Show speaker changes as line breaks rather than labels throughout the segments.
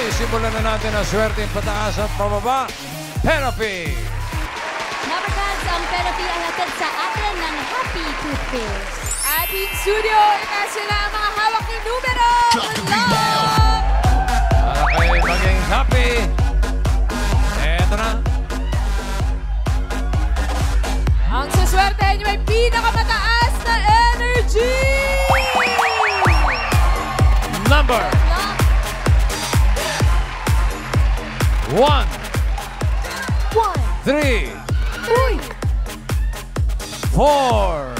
Okay, simulan na natin ang swerte pataas at pababa. Therapy!
Number cards, ang therapy ay hatid sa atin ng Happy Toothpaste.
Ating studio, inasya na ang mga hawak ng numero. Good luck!
Para kayo maging happy. Eto na.
Ang suswerte nyo ay pinakamataas na energy!
Number 1, 3, 4.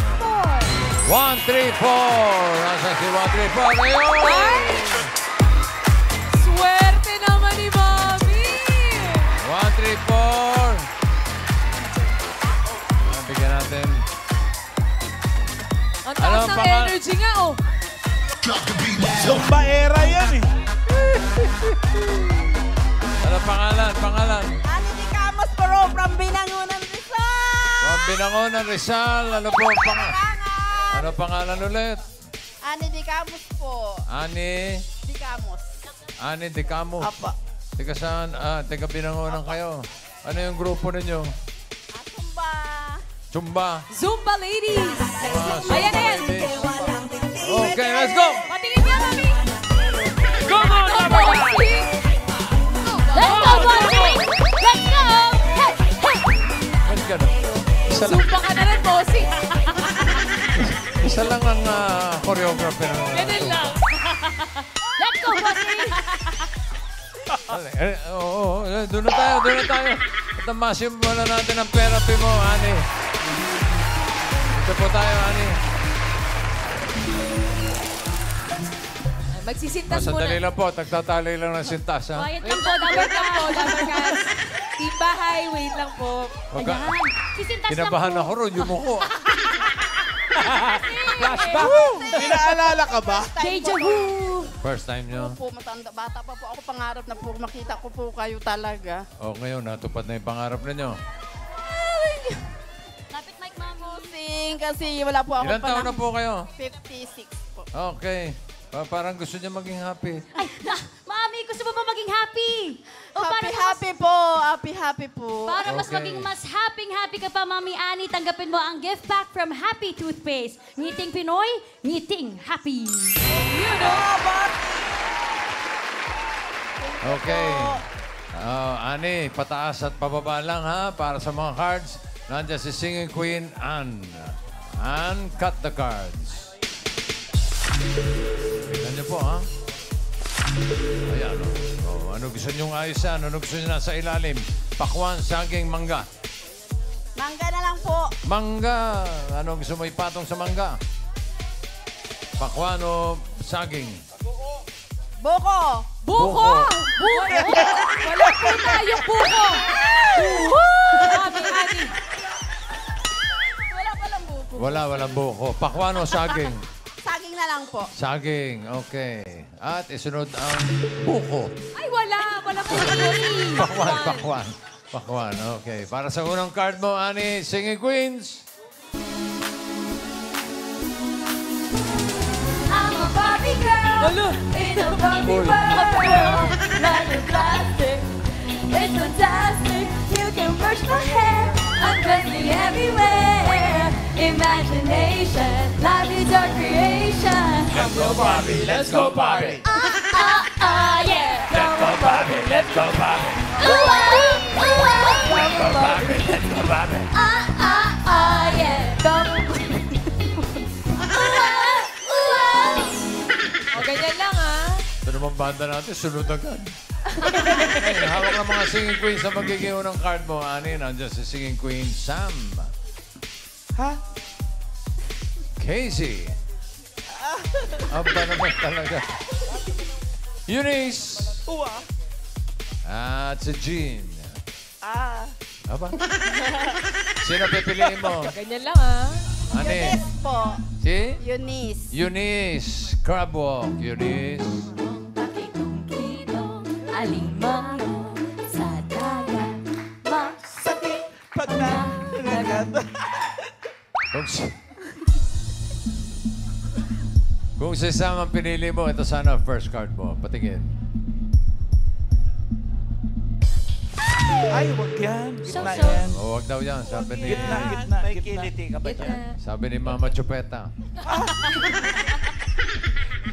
1, 3, 4. Nasa si 1, 3, 4. Ayun!
Swerte naman ni Mami!
1, 3, 4. Bigyan natin.
Ang taas ng energy nga, oh.
Zumba era yan eh.
Ano pangalan? Pangalan?
Ani di Kamos Pro from Binangonan, Rizal!
From Binangonan, Rizal. Ano po ano pangalan ulit?
Ani di Kamos po.
Ani?
Di Kamos.
Ani de Camo.
Apa.
Tiga saan? Tiga Binangonan kayo. Ano yung grupo ninyo?
Atumba.
Chumba.
Zumba ladies!
Zumba
Ayan na yan!
ladies. Okay, let's go!
Patingin niya, Mami!
Go, go, number 1!
Let's go, bossing! Let's go! Hey, hey!
Ba't gano'n? Isa lang,
Zumba ka na rin, bossing!
isa lang ang choreographer.
Ganun lang!
Let's go, bossing!
Doon na tayo, doon na tayo. Tamasin mo na natin ang therapy mo, Ani. Dito po tayo, Ani.
Magsisintas
Sandali
muna.
lang po, tagtatali lang ng sintas, ha?
Quiet lang po,
Wait lang po, number cards. Team bahay, wait lang po.
Wag ka-
Ayan. Sisintas lang
Kinabahan
po.
ako ron, yumuko.
Flashback. Pinaalala ka ba?
Deja vu!
First time nyo.
Po, matanda. Bata pa po ako. Pangarap na po. Makita ko po kayo talaga.
O, ngayon, natupad na yung pangarap ninyo.
Lapit mic, ma'am.
Sing, kasi wala po ako
Ilan taon na po kayo?
56 po.
Okay. Parang gusto niya maging happy.
Ay, mami, gusto mo ba maging happy? O para
Happy po. Happy po.
Para mas
Okay.
maging mas happy ka pa, Mami Ani, tanggapin mo ang gift pack from Happy Toothpaste. Ngiting Pinoy, ngiting happy.
Okay. Ani, pataas at pababa lang, ha? Para sa mga cards, nandiyan si Singing Queen, Ann. Ann, cut the cards. Tignan niyo po, ha? Ayan, o. Ano gusto niyong ayusan? Ano gusto niyo nasa ilalim? Pakwan, saging, mangga.
Mangga na lang po.
Mangga. Ano gusto mo ipatong sa mangga? Pakwan o saging?
Buko.
Buko! Buko! Wala po tayong buko! Mami, Ani.
Wala palang buko.
Walang buko. Pakwan o saging?
Saging na lang po.
Saging, okay. At isunod ang buko.
Ay, wala! Wala po
Pakwan. Pakwan, okay. Para sa unang card mo, Ani, Singing Queens.
I'm a Barbie girl in a Barbie world. Like a plastic, it's fantastic. You can brush my hair, undress me everywhere. Imagination, life is our creation.
Let's go Barbie, let's go Barbie.
Yeah.
Let's go Barbie, let's go Barbie.
Ooh, ooh, ooh,
Let's go Barbie, let's go Barbie.
yeah.
O, ganyan lang, ha?
Ito naman banda natin, sunod agad. Okay, hawak ng mga Singing Queens sa magiging unang card mo, Ani. Nandiyan si Singing Queen Sam.
Ha?
Casey. Aba naman talaga. Eunice.
Uwa.
At si Jean. Aba. Sino pipiliin mo?
Ganyan lang, ha?
Ani?
Eunice po.
Si?
Eunice.
Eunice. Crab walk, Eunice.
Alimango sa dagat, masakit
Pag nanagat.
Kung si Sam ang pinili mo, ito sana ang first card mo. Patingin.
Ay, wag yan. Gitna
So.
yan.
O, wag daw yan. Sabi ni,
May kiliti ka ba
Gitna.
sabi ni Mama Chupeta.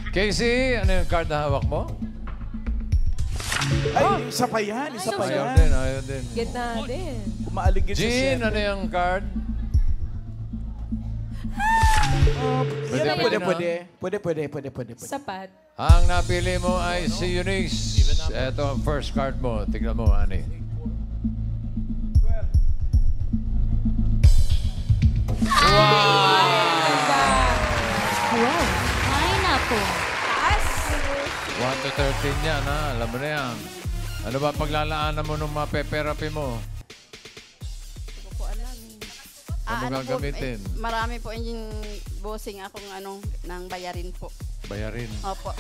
Casey, ano yung card na hawak mo?
Ay, isa pa yan. Isa pa
Ayaw
yan.
din, ayaw din.
Gitna din.
Umaaligid sa
Jean,
siyempre.
ano yung card?
Pwede.
Sapat.
Ang napili mo ay si Eunice. Ito ang first card mo. Tignan mo, Ani.
Pineapple.
Taas.
1 to 13 yan, ha? Alam mo na yan. Ano ba paglalaanan mo nung mapeperapi mo?
Hindi ko po alam.
Ano gagamitin?
Marami po yung bossing akong nang bayarin po.
Bayarin.
Opo.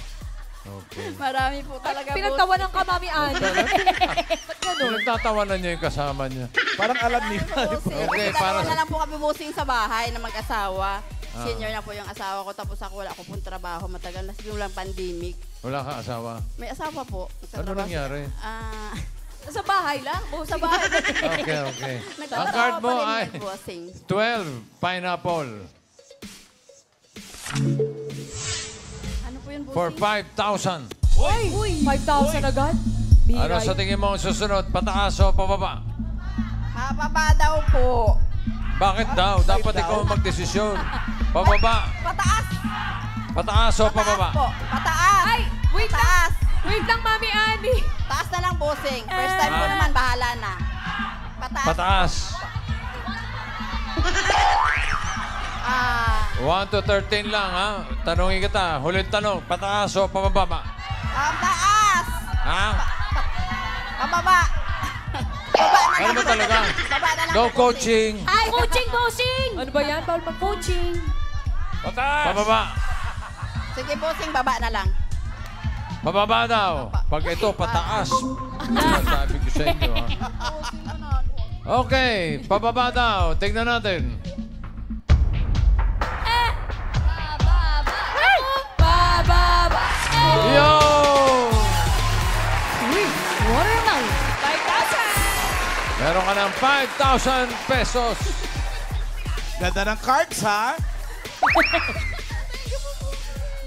Okay.
Marami po talaga
Pinagtawanan ka, Mami Ani. Ba't ganun?
Nagtatawanan niya yung kasama niya.
Parang alam ni
bossing.
Okay,
Kasi
para
dalawa
sa-
na lang po kami bossing sa bahay na mag-asawa. Senior na po yung asawa ko. Tapos ako wala akong trabaho. Matagal na sinulang pandemic.
Wala ka asawa.
May asawa po.
Ano
Nagtatrabaho
nangyari?
siya.
Sa bahay lang.
Sa bahay.
Okay, okay. Ang
Nagtatrabaho
card mo
pa rin
ay
yung bossing.
12, pineapple.
Ano po yun,
For
bossing?
5,000.
Uy! 5,000 agad?
Ano sa tingin mo ang susunod? Pataas o pababa?
Mababa daw po.
Bakit daw? Dapat ikaw ang magdesisyon. Pababa.
Pataas.
Pataas o
Pataas
pababa?
po. Pataas.
Ay! Wait lang!
Pataas.
Wait lang, Mami Ani.
Taas na lang, bossing. First time ko naman, bahala na. Pataas.
Pataas. 1 to 13 lang, ha? Tanungin kita. Huling tanong. Pataas o pababa?
Taas.
Ha?
Pababa. Baba na
Ano
lang.
ba talaga?
Baba na lang.
No
bossing.
coaching.
Ay, coaching, bossing.
Ano ba yan? Bawal mag-coaching.
Pababa.
Sige, bossing, baba na lang.
Pababa daw. Pag ito, pataas. Sabi ko sa inyo, ha? Okay, pababa daw. Tignan natin.
Bababa.
Yo!
Uy!
Watermelon.
5,000!
Meron ka ng 5,000 pesos.
Ganda ng cards, ha?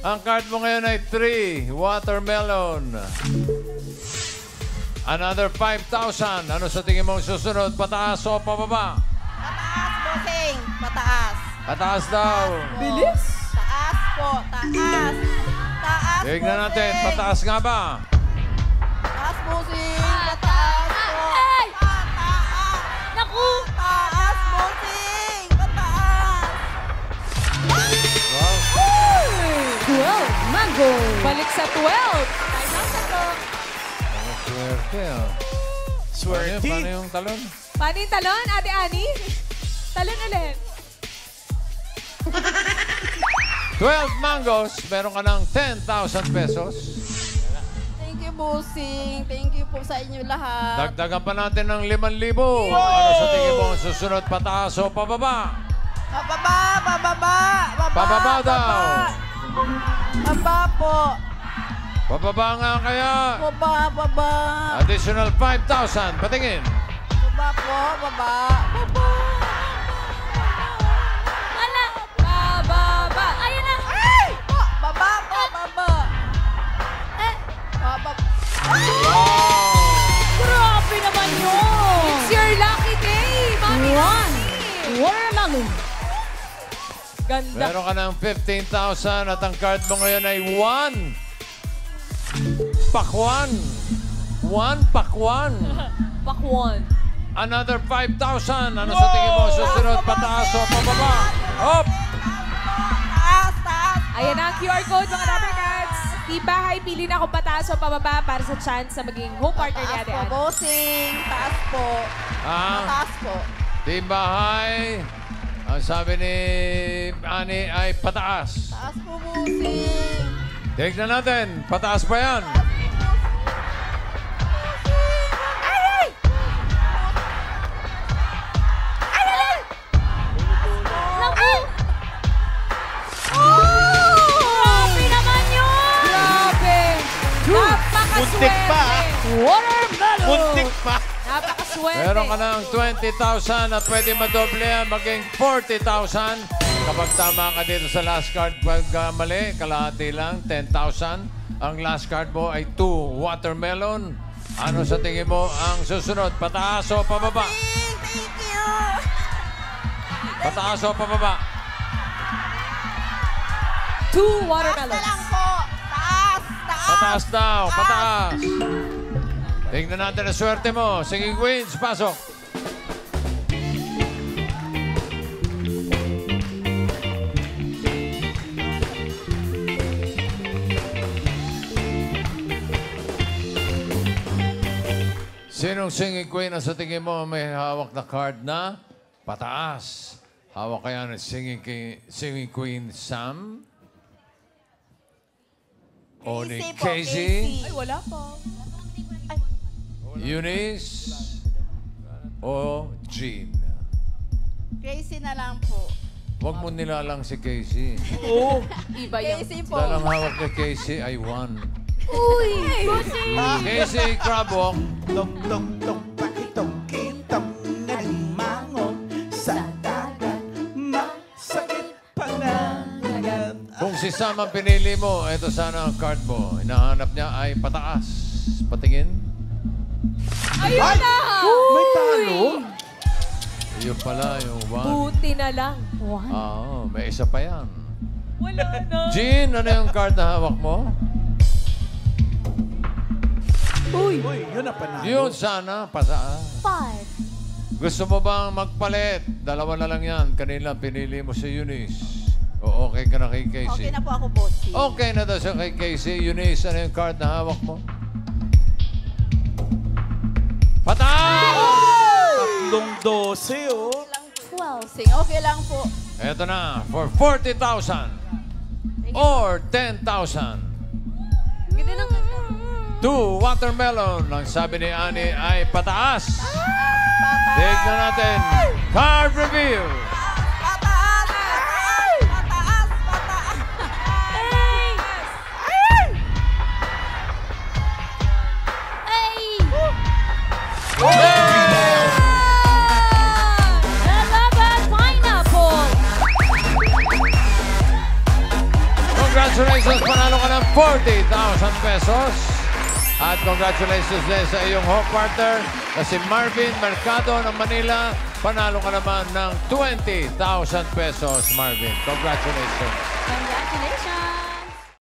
Ang card mo ngayon ay 3, watermelon. Another 5,000. Ano sa tingin mo ang susunod? Pataas o pababa?
Pataas, bossing. Pataas.
Pataas daw.
Bilis!
Taas po. Taas. Taas,
Tignan natin.
bossing.
Pataas nga ba?
Taas, bossing. Pataas po.
Ay!
Pataas.
Naku!
Taas, bossing. Pataas.
Wow.
12, mango.
Balik sa 12. 5,000 po.
Ang swerte, ah.
Swerte.
Paano yung talon?
Paano yung talon, Ate Ani? Talon ulit.
12 mangoes. Meron ka ng 10,000 pesos.
Thank you, bossing. Thank you po sa inyo lahat.
Dagdagan pa natin ng 5,000. Ano sa tingin mo ang susunod? Pataas o pababa?
Bababa, bababa, baba,
Pababa daw.
Baba po.
Pababa nga kaya.
Baba, baba.
Additional 5,000. Patingin.
Baba po, baba. Baba.
Wala.
Bababa.
Ayun na.
Ay! Po, baba po, baba. Baba.
Grabe naman yun.
It's your lucky day, Mami Ani.
Watermelon.
Ganda.
Meron ka ng 15,000 at ang card mo ngayon ay 1. Pakwan. 1 pakwan.
Pakwan.
Another 5,000. Ano sa tingin mo? Susunod, pataas o pababa? Hop!
Taas, taas.
Ayan na ang QR code, mga rubber cards. Tibahay, pili na kung pataas o pababa para sa chance na maging home partner ni
Taas
Ate
po,
Ani.
bossing. Taas po.
Ah,
Taas po.
Team Bahay. Ang sabi ni Ani ay pataas.
Taas po, bossing.
Tignan natin. Pataas pa yan.
Naku! Grabe naman yun!
Grabe!
Muntik pa,
Napakaswerte!
Watermelon!
Muntik pa.
Napakaswerte.
Meron ka ng 20,000 at pwede madoble yan, maging 40,000. Kapag tama ka dito sa last card, pag mali, kalahati lang, 10,000. Ang last card mo ay 2 watermelon. Ano sa tingin mo ang susunod? Pataas o pababa?
Thank you.
Pataas o pababa?
2
Taas na
watermelons.
lang po. Taas. Taas.
Pataas daw, pataas. Tingnan natin ang swerte mo. Singing Queens, pasok. Sinong singing queen na sa tingin mo may hawak na card na pataas? Hawak kaya ng singing queen Sam? O ni
Casey po,
Casey?
Ay, wala po.
Eunice? O Jean?
Crazy na lang po.
Huwag mo nilalang si Casey.
Iba yung...
Casey po.
Dalang hawak ni Casey ay 1.
Uy!
Casey Crabwalk.
Tong, tong, tong, pakitong, kitong, alimango sa dagat, masakit pangangagat.
Kung si Sam ang pinili mo, ito sana ang card mo. Hinahanap niya ay pataas. Patingin.
Ayun na!
May talo?
Yun pala, yung 1.
Buti na lang.
Oo, may isa pa yan.
Wala na.
Jean, ano yung card na hawak mo?
Uy, yun ang panalo.
Yun sana, pataas.
5.
Gusto mo bang magpalit? Dalawa na lang yan. Kanila pinili mo si Eunice. O okay ka na kay Casey?
Okay na po ako, bossy.
Okay na daw siya kay Casey. Eunice, ano yung card na hawak mo? Pataas!
Tatlong 12, oh.
12.
Sing, okay lang po.
Eto na, for 40,000 or 10,000.
Ganda ng...
2 watermelon. Ang sabi ni Ani ay pataas. Tignan natin. Card reveal.
Pataas! Pataas! Pataas!
Nalaban pineapple.
Congratulations, panalo ka ng 40,000 pesos. At congratulations din sa iyong home partner na si Marvin Mercado ng Manila. Panalo ka naman ng 20,000 pesos, Marvin. Congratulations.
Congratulations.